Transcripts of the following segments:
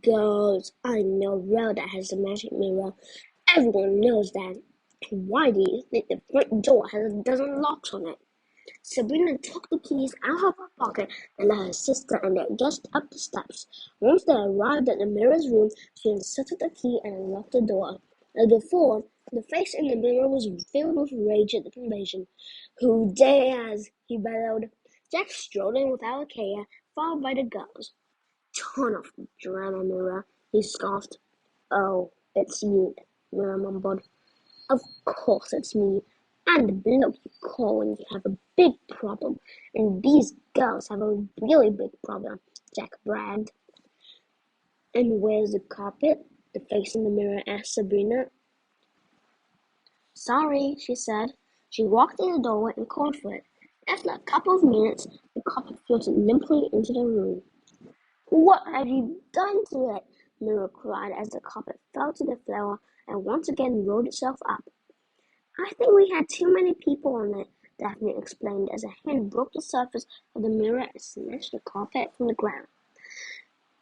Girls, I know Rhoda has a magic mirror. Everyone knows that. Why do you think the front door has a dozen locks on it? Sabrina took the keys out of her pocket and let her sister and their guest up the steps. Once they arrived at the mirror's room, she inserted the key and unlocked the door. As before, the face in the mirror was filled with rage at the invasion. Who dares? He bellowed. Jack strode in without a care, followed by the girls. Ton of drama, Mirror, he scoffed. Oh, it's you, Mirror mumbled. Of course it's me. I'm the bloke you call when you have a big problem, and these girls have a really big problem, Jack bragged. And where's the carpet? The face in the mirror asked Sabrina. Sorry, she said. She walked in the doorway and called for it. After a couple of minutes, the carpet floated limply into the room. What have you done to it? Mirror cried as the carpet fell to the floor and once again rolled itself up. I think we had too many people on it, Daphne explained as a hand broke the surface of the mirror and snatched the carpet from the ground.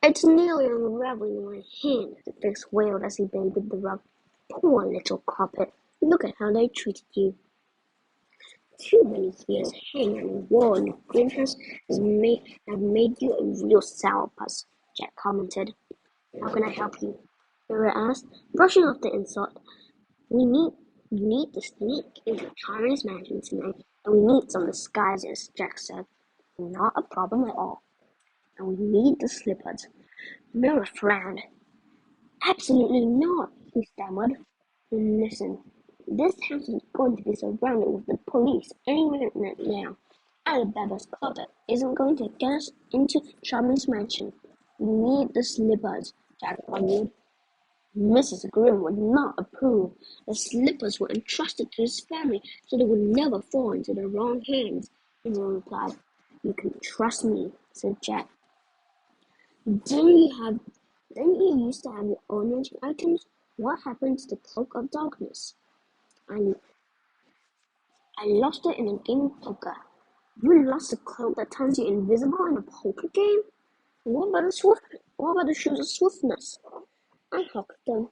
It's nearly unraveling in my hand, the face wailed as he bathed the rug. Poor little carpet, look at how they treated you. Too many years hanging on the wall in the greenhouse have made you a real sourpuss, Jack commented. How can I help you? Vera asked, brushing off the insult. We need to sneak into Charming's mansion tonight, and we need some disguises, Jack said. Not a problem at all. And we need the slippers. Mira frowned. Absolutely not, he stammered. Listen, this house is going to be surrounded with the police any minute now. Alibaba's carpet isn't going to get us into Charming's mansion. We need the slippers, Jack argued. Mrs. Grimm would not approve. The slippers were entrusted to his family, so they would never fall into the wrong hands, Emma replied. You can trust me, said Jack. Didn't you used to have your own magic items? What happened to the cloak of darkness? I I lost it in a game of poker. You lost a cloak that turns you invisible in a poker game? What about the shoes of swiftness? I hocked them.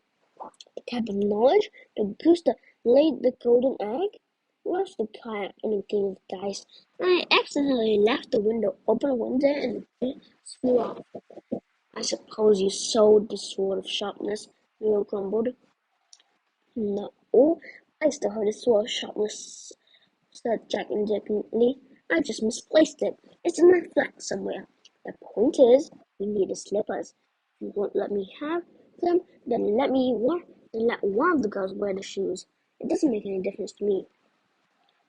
The cap of knowledge, the goose that laid the golden egg? Lost the kayak in a game of dice, and I accidentally left the window open one day and the bits flew off. I suppose you sold the sword of sharpness, Nero grumbled. No, I still have the sword of sharpness, said Jack indignantly. I just misplaced it. It's in my flat somewhere. The point is, we need the slippers. If you won't let me have them, then let one of the girls wear the shoes. It doesn't make any difference to me.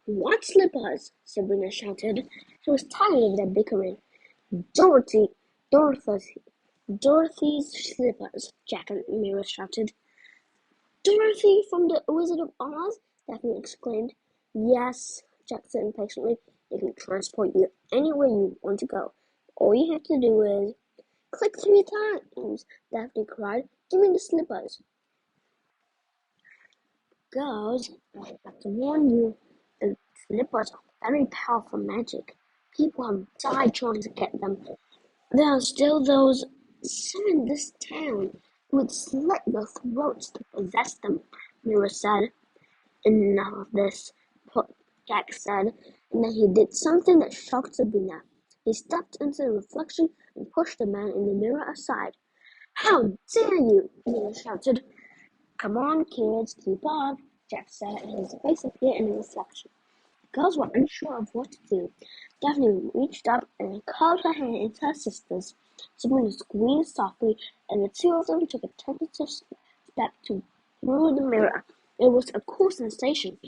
What slippers? Sabrina shouted. She was tired of their bickering. Dorothy, Dorothy, Dorothy's slippers, Jack and Mira shouted. Dorothy from the Wizard of Oz? Daphne exclaimed. Yes, Jack said impatiently. They can transport you anywhere you want to go. All you have to do is click 3 times, Daphne cried. Give me the slippers. Girls, I have to warn you, the slippers are very powerful magic. People have died trying to get them. There are still those some in this town who would slit their throats to possess them, Mira said. Enough of this, Jack said, and then he did something that shocked Sabrina. He stepped into the reflection and pushed the man in the mirror aside. How dare you! Mira shouted. Come on, kids, keep up, Jack said, and his face appeared in the reflection. The girls were unsure of what to do. Daphne reached up and curled her hand into her sister's. Sabrina squeezed softly, and the two of them took a tentative step through the mirror. It was a cool sensation,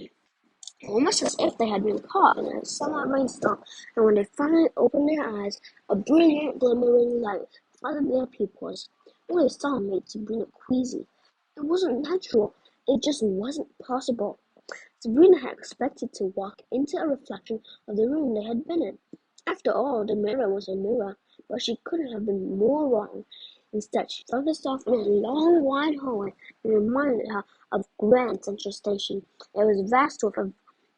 almost as if they had been caught in a summer rainstorm, and when they finally opened their eyes, a brilliant, glimmering light flooded their pupils. What they saw made Sabrina queasy. It wasn't natural. It just wasn't possible. Sabrina had expected to walk into a reflection of the room they had been in. After all, the mirror was a mirror, but she couldn't have been more wrong. Instead, she found herself in a long, wide hallway that reminded her of Grand Central Station. It was vast with a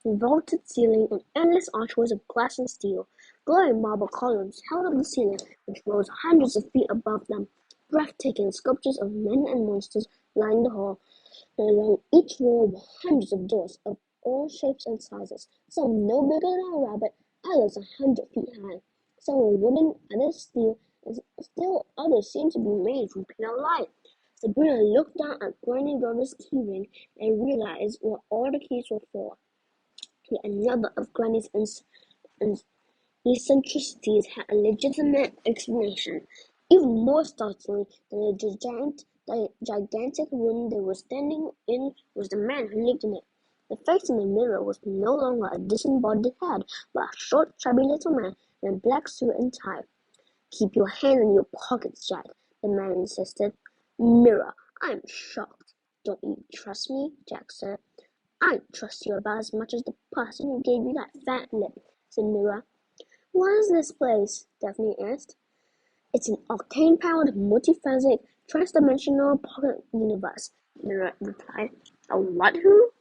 vaulted ceiling and endless archways of glass and steel. Glowing marble columns held up the ceiling, which rose hundreds of feet above them. Breathtaking sculptures of men and monsters lined the hall, and along each wall were hundreds of doors of all shapes and sizes, some no bigger than a rabbit, others 100 feet high. Some were wooden, others steel, and still others seemed to be made from pure light. Sabrina looked down at Granny Dora's key ring and realized what all the keys were for. Yet another of Granny's eccentricities had a legitimate explanation. Even more startling than the gigantic room they were standing in was the man who lived in it. The face in the mirror was no longer a disembodied head, but a short, chubby little man in a black suit and tie. "Keep your hands in your pockets, Jack," the man insisted. "Mirror, I'm shocked." "Don't you trust me?" Jack said. "I trust you about as much as the person who gave you that fat lip," said Mirror. "What is this place?" Daphne asked. "It's an octane-powered, multiphasic, trans-dimensional pocket universe," Mirror replied. "A what who?"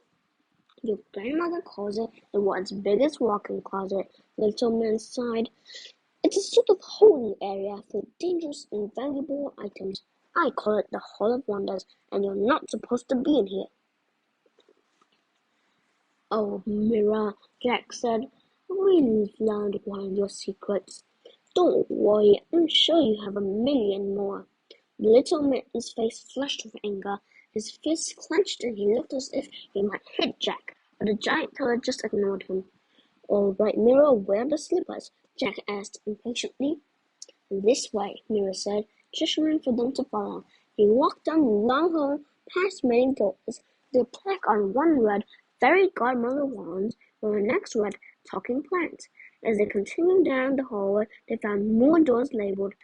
"Your grandmother calls it the world's biggest walk-in closet," the little man sighed. "It's a sort of holding area for dangerous and valuable items. I call it the Hall of Wonders, and you're not supposed to be in here." "Oh, Mirror," Jack said, "we've learned one of your secrets. Don't worry, I'm sure you have a million more." The little man's face flushed with anger. His fists clenched and he looked as if he might hit Jack, but the giant killer just ignored him. "All right, Mirror, where are the slippers?" Jack asked impatiently. "This way," Mirror said, gesturing for them to follow. He walked down the long hall, past many doors. The plaque on one read, "Fairy Godmother Wands," while the next read, "Talking Plants." As they continued down the hallway, they found more doors labeled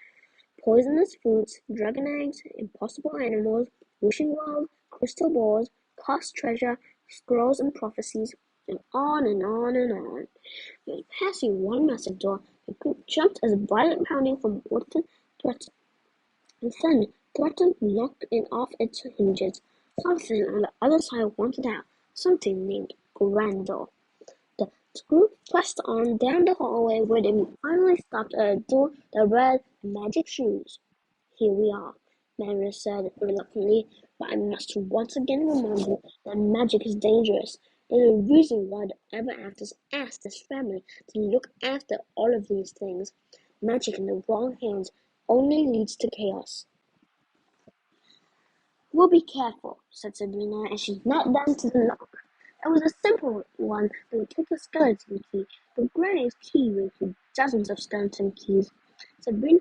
poisonous fruits, dragon eggs, impossible animals, wishing wells, crystal balls, cursed treasure, scrolls and prophecies, and on and on and on. When passing one massive door, the group jumped as a violent pounding from within threatened to knock it off its hinges. Something on the other side wanted out, something named Grendel. The group pressed on down the hallway where they finally stopped at a door that read "Magic Shoes." "Here we are," Marius said reluctantly, "but I must once again remind you that magic is dangerous. There's a reason why the Ever Afters asked this family to look after all of these things. Magic in the wrong hands only leads to chaos." "We'll be careful," said Sabrina as she knelt down to the lock. It was a simple one that would take a skeleton key, but Granny's key included dozens of skeleton keys. Sabrina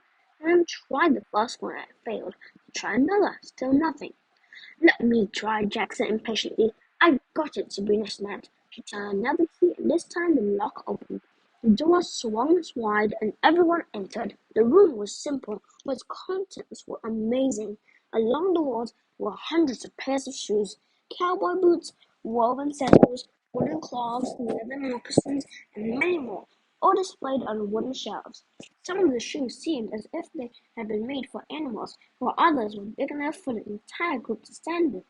tried the first one and it failed. Try another, still nothing. "Let me try," Jack said impatiently. "I've got it," Sabrina snapped. She tried another key and this time the lock opened. The door swung wide and everyone entered. The room was simple, but its contents were amazing. Along the walls were hundreds of pairs of shoes, cowboy boots, woven sandals, wooden clogs, leather moccasins, and many more, all displayed on wooden shelves. Some of the shoes seemed as if they had been made for animals, while others were big enough for the entire group to stand in.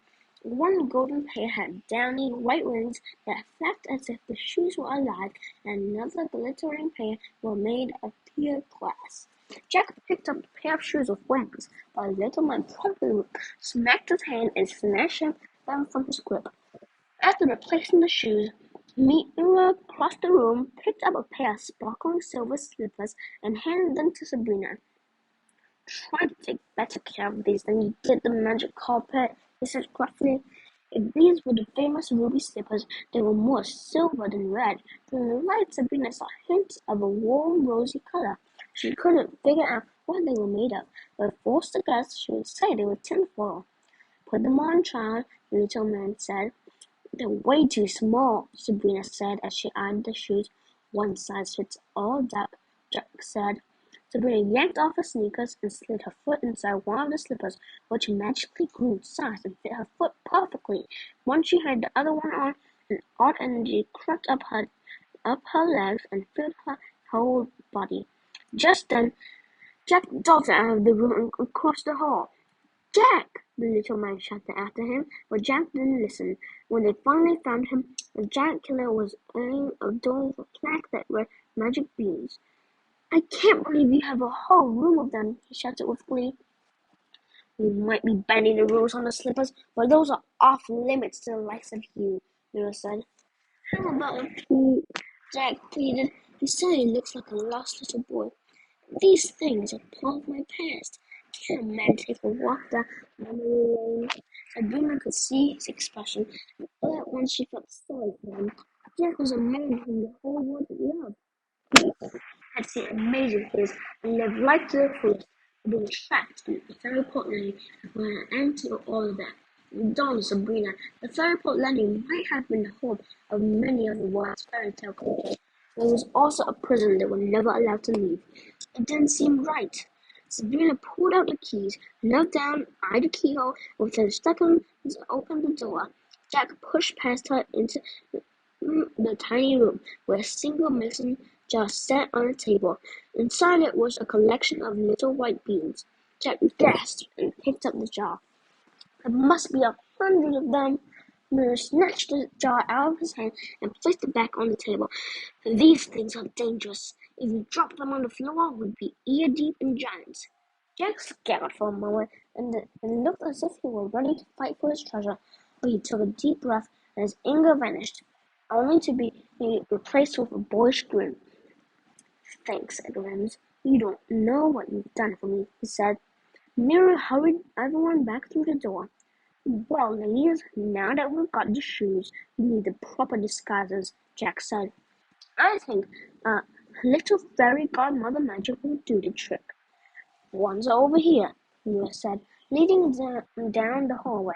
One golden pair had downy white wings that flapped as if the shoes were alive, and another glittering pair were made of pure glass. Jack picked up a pair of shoes with wings, but the little man promptly smacked his hand and snatched them from his grip. After replacing the shoes, Mira crossed the room, picked up a pair of sparkling silver slippers, and handed them to Sabrina. "Try to take better care of these than you did the magic carpet," he said gruffly. If these were the famous ruby slippers, they were more silver than red. During the light, Sabrina saw hints of a warm, rosy color. She couldn't figure out what they were made of, but forced to guess, she would say they were tinfoil. "Put them on, child," the little man said. "They're way too small," Sabrina said as she eyed the shoes. "One size fits all, Jack said. Sabrina yanked off her sneakers and slid her foot inside one of the slippers, which magically grew in size and fit her foot perfectly. Once she had the other one on, an odd energy crept up her legs and filled her whole body. Just then, Jack darted out of the room and across the hall. "Jack!" the little man shouted after him, but Jack didn't listen. When they finally found him, the giant killer was eyeing a door with a plaque that read "Magic Beans." I can't believe you have a whole room of them, he shouted with glee. We might be bending the rules on the slippers, but those are off limits to the likes of you, Mira said. How about a poo? Jack pleaded. He certainly looks like a lost little boy. These things are part of my past. Can a man take a walk down memory lane? Sabrina could see his expression, and all at once she felt sorry for him. Jack was a man whom the whole world loved. Had seen amazing things and lived life to the fullest, but being trapped in a fairyport landing were an end to all of that. Dawn Sabrina, the fairyport landing might have been the home of many of the world's fairy tale creatures, but it was also a prison they were never allowed to leave. It didn't seem right. Sabrina pulled out the keys, knelt down, eyed the keyhole, and within seconds opened the door. Jack pushed past her into the tiny room, where a single mason jar sat on a table. Inside it was a collection of little white beans. Jack gasped and picked up the jar. There must be 100 of them. Miller snatched the jar out of his hand and placed it back on the table. These things are dangerous. If you drop them on the floor, we'd be ear-deep in giants. Jack scowled for a moment and looked as if he were ready to fight for his treasure, but he took a deep breath and his anger vanished, only to be replaced with a boyish grin. Thanks, Edwards. You don't know what you've done for me, he said. Mira hurried everyone back through the door. Well, ladies, now that we've got the shoes, we need the proper disguises, Jack said. I think little fairy godmother magic will do the trick. One's over here, Mira said, leading down the hallway.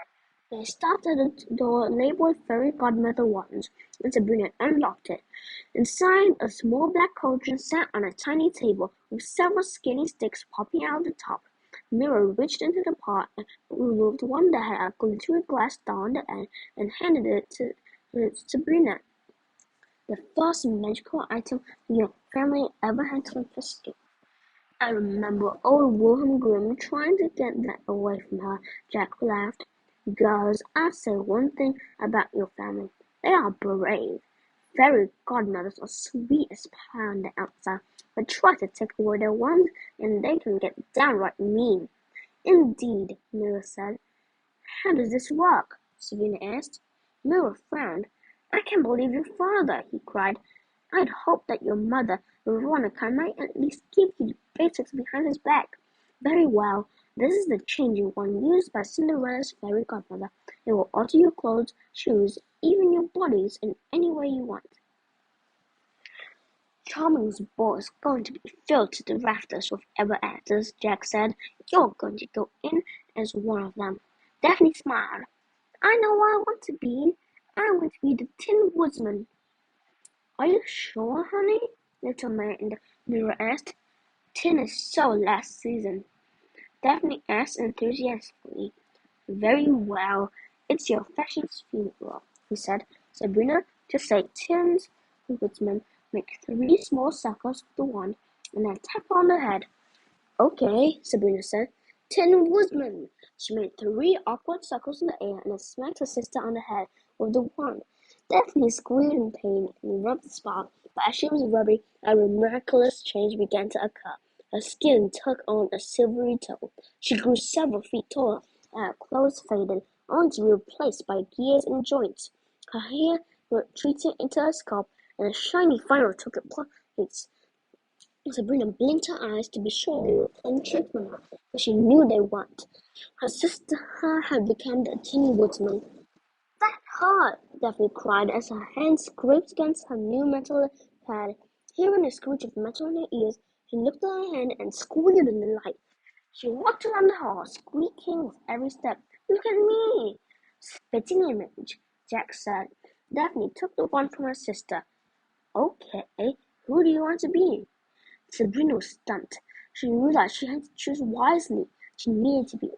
They stopped at a door labeled Fairy Godmother Wands, and Sabrina unlocked it. Inside, a small black cauldron sat on a tiny table, with several skinny sticks popping out of the top. Mira reached into the pot and removed one that had a glittery glass doll on the end and handed it to Sabrina. The first magical item your family ever had confiscated. I remember old Wilhelm Grimm trying to get that away from her, Jack laughed. Girls, I'll say one thing about your family. They are brave. Fairy godmothers are sweet as pie on the outside, but try to take away their wands and they can get downright mean. Indeed, Mira said. How does this work? Sabrina asked. Mira frowned. I can't believe your father, he cried. I'd hoped that your mother, Veronica, might at least give you the basics behind his back. Very well. This is the changing one used by Cinderella's fairy godmother. It will alter your clothes, shoes, even your bodies in any way you want. Charming's ball is going to be filled to the rafters with ever actors, Jack said. You're going to go in as one of them. Daphne smiled. I know what I want to be. I want to be the Tin Woodsman. Are you sure, honey? Little man in the mirror asked. Tin is so last season. Daphne asked enthusiastically. Very well. It's your fashion's funeral, he said. Sabrina, just say Tin's Woodsman. Make 3 small circles with the wand, and then tap on the head. Okay, Sabrina said. Tin Woodsman. She made 3 awkward circles in the air and then smacked her sister on the head with the wand. Daphne squealed in pain and rubbed the spot, but as she was rubbing, a miraculous change began to occur. Her skin took on a silvery tone. She grew several feet taller, and her clothes faded, only to be replaced by gears and joints. Her hair retreated into her scalp, and a shiny funnel took its place. Sabrina blinked her eyes to be sure they were playing tricks on her, but she knew they weren't. Her sister had become the Tin Woodsman. That hurt! Daphne cried as her hand scraped against her new metal pad. Hearing the screech of metal in her ears, she looked at her hand and squealed in delight. She walked around the hall, squeaking with every step. Look at me! Spitting image, Jack said. Daphne took the one from her sister. Okay, who do you want to be? Sabrina was stumped. She realized she had to choose wisely. She needed to be